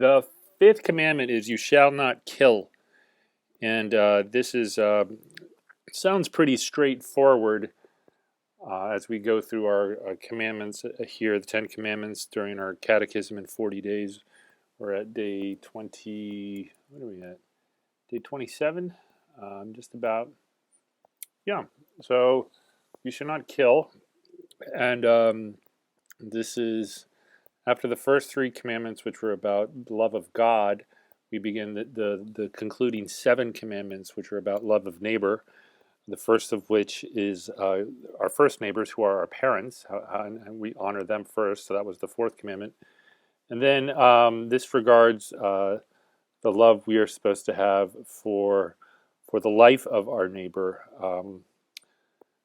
The fifth commandment is you shall not kill. And this is sounds pretty straightforward as we go through our commandments here, the 10 Commandments during our Catechism in 40 days. We're at day 20, what are we at? Day 27? Just about. Yeah. So you should not kill. And this is after the first three commandments, which were about the love of God. We begin the concluding 7 commandments, which are about love of neighbor. The first of which is our first neighbors, who are our parents, and we honor them first. So that was the 4th commandment. And then this regards the love we are supposed to have for the life of our neighbor,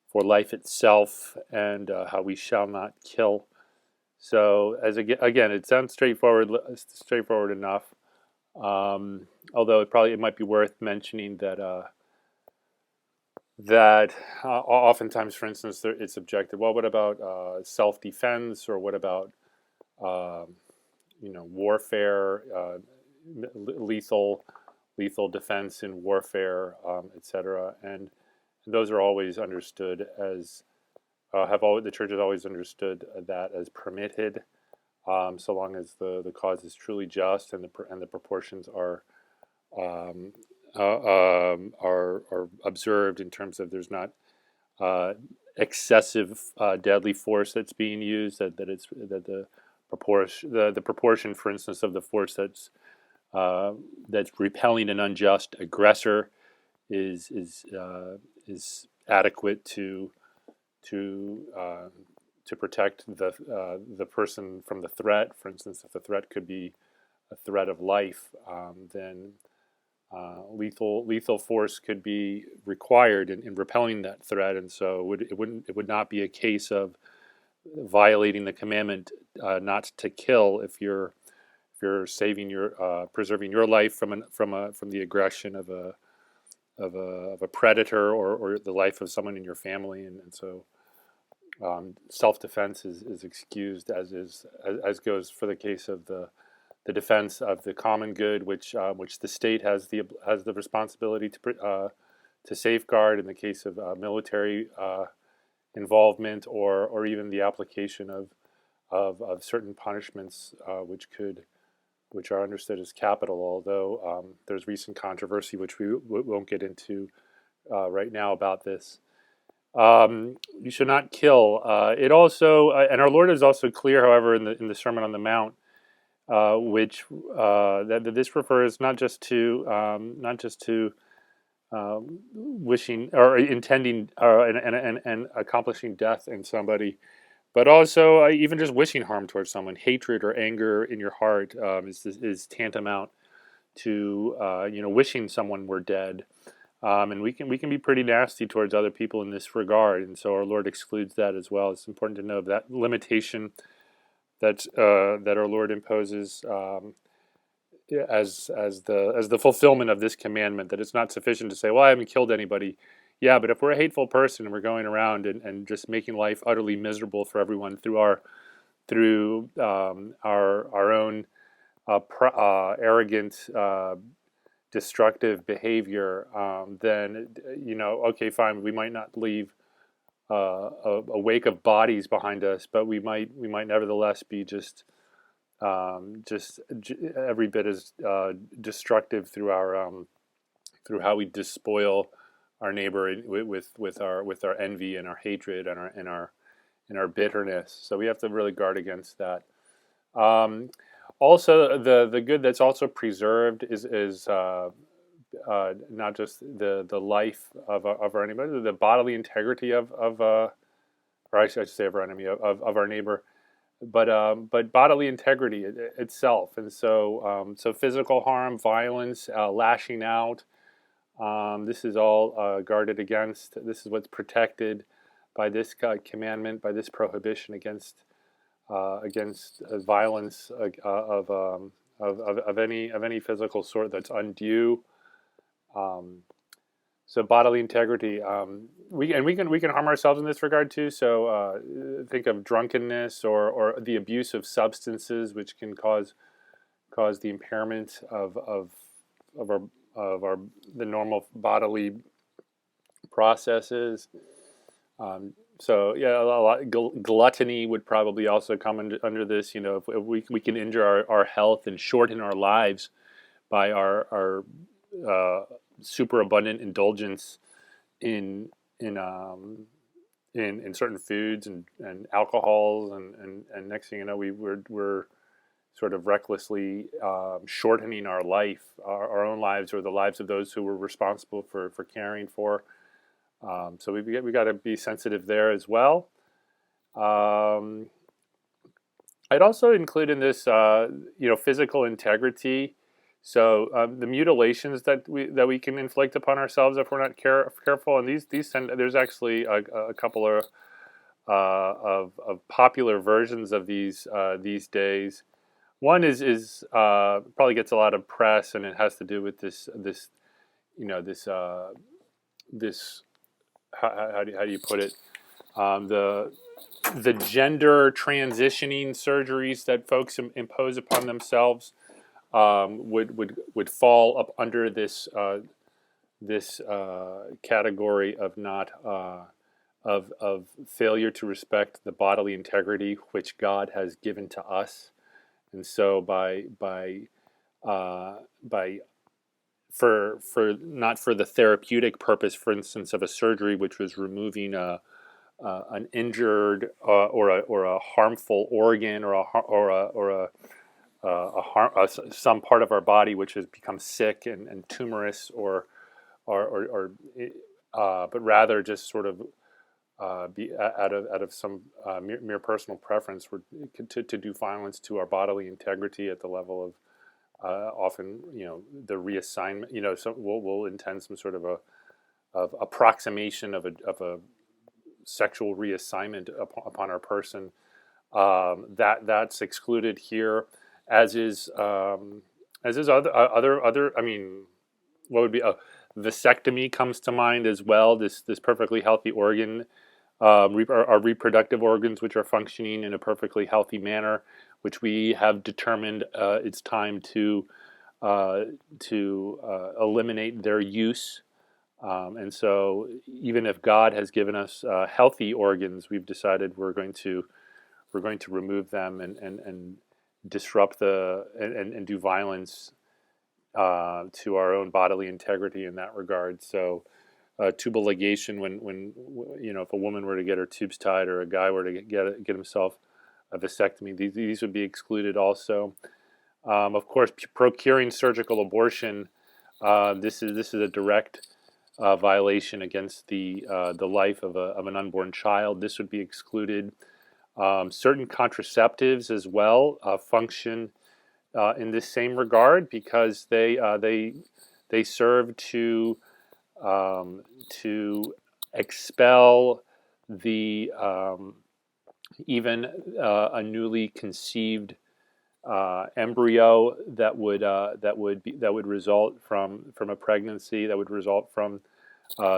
for life itself, and how we shall not kill. So again, it sounds straightforward enough. Although it might be worth mentioning that oftentimes, for instance, it's objected. Well, what about self-defense, or what about warfare, lethal defense in warfare, etc. And those are always understood as the church has always understood that as permitted, so long as the cause is truly just and the proportions are observed in terms of there's not excessive deadly force that's being used, that the proportion, for instance, of the force that's repelling an unjust aggressor is adequate to protect the person from the threat. For instance, if the threat could be a threat of life, then lethal force could be required in repelling that threat. And so it would not be a case of violating the commandment not to kill if you're preserving your life from the aggression of a predator, or the life of someone in your family. And so self-defense is excused, as goes for the case of the defense of the common good, which the state has the responsibility to safeguard in the case of military involvement, or even the application of certain punishments, which are understood as capital. Although there's recent controversy, which we won't get into right now, about this. You should not kill. It also, and our Lord is also clear, however, in the Sermon on the Mount, which that this refers not just to wishing or intending and accomplishing death in somebody, but also even just wishing harm towards someone. Hatred or anger in your heart is tantamount to wishing someone were dead. And we can be pretty nasty towards other people in this regard, and so our Lord excludes that as well. It's important to know that limitation that our Lord imposes as the fulfillment of this commandment. That it's not sufficient to say, "Well, I haven't killed anybody." Yeah, but if we're a hateful person and we're going around and just making life utterly miserable for everyone through our own arrogant, destructive behavior, then okay, fine, we might not leave a wake of bodies behind us, but we might nevertheless be just every bit as destructive through how we despoil our neighbor with our envy and our hatred and our bitterness. So we have to really guard against that. Also, the good that's also preserved is not just the life of our enemy, but the bodily integrity of or I should say of our enemy, of our neighbor, but bodily integrity itself. And so physical harm, violence, lashing out, this is all guarded against. This is what's protected by this commandment, by this prohibition against violence of any physical sort that's undue. So bodily integrity, we can harm ourselves in this regard too. So think of drunkenness or the abuse of substances, which can cause cause the impairment of our the normal bodily processes. So yeah, a lot gluttony would probably also come under this. You know, if we can injure our health and shorten our lives by our super abundant indulgence in in um, in certain foods and alcohols, and next thing you know, we're sort of recklessly shortening our life, our own lives, or the lives of those who we're responsible for caring for. So we got to be sensitive there as well. Um, I'd also include in this, physical integrity. So the mutilations that we can inflict upon ourselves if we're not careful, and there's actually a couple of popular versions of these days. One is probably gets a lot of press, and it has to do with this this how do you put it, the gender transitioning surgeries that folks impose upon themselves would fall up under this category of not of failure to respect the bodily integrity which God has given to us. And so by for not for the therapeutic purpose, for instance, of a surgery which was removing an injured or a harmful organ some part of our body which has become sick and tumorous but rather just sort of be out of some mere personal preference to do violence to our bodily integrity at the level of often the reassignment. So we'll intend some sort of approximation of a sexual reassignment upon our person. That's excluded here, as is other. I mean, what would be a vasectomy comes to mind as well. This perfectly healthy organ, our reproductive organs, which are functioning in a perfectly healthy manner, which we have determined it's time to eliminate their use. And so, even if God has given us healthy organs, we've decided we're going to remove them and disrupt and do violence to our own bodily integrity in that regard. So, tubal ligation, when if a woman were to get her tubes tied, or a guy were to get himself a vasectomy, these would be excluded also. Of course, procuring surgical abortion. This is a direct violation against the life of an unborn child. This would be excluded. Certain contraceptives as well function in this same regard, because they serve to expel the even a newly conceived embryo that would result from a pregnancy, that would result from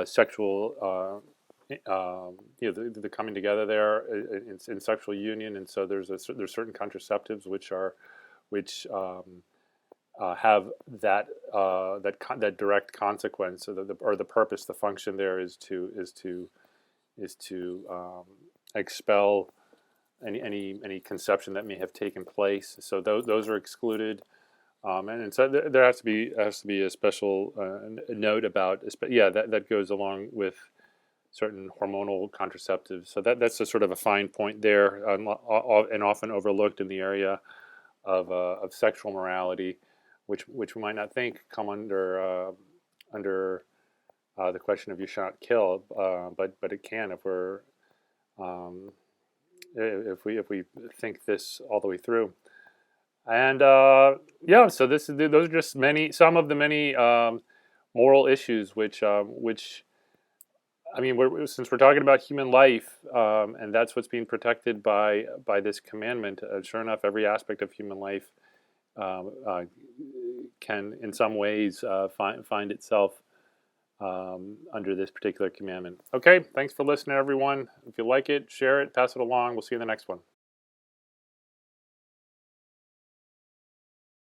sexual the coming together there in sexual union. And so there's certain contraceptives which have that direct consequence. So the purpose, the function there is to expel any conception that may have taken place. So those are excluded. And so there has to be a special note about, that goes along with certain hormonal contraceptives. So that's a sort of a fine point there, and often overlooked in the area of sexual morality, which we might not think come under the question of you shall not kill, but it can if we think this all the way through. And so those are just some of the many moral issues which I mean, since we're talking about human life, and that's what's being protected by this commandment. Sure enough, every aspect of human life can, in some ways, find itself under this particular commandment. Okay, thanks for listening, everyone. If you like it, share it, pass it along. We'll see you in the next one.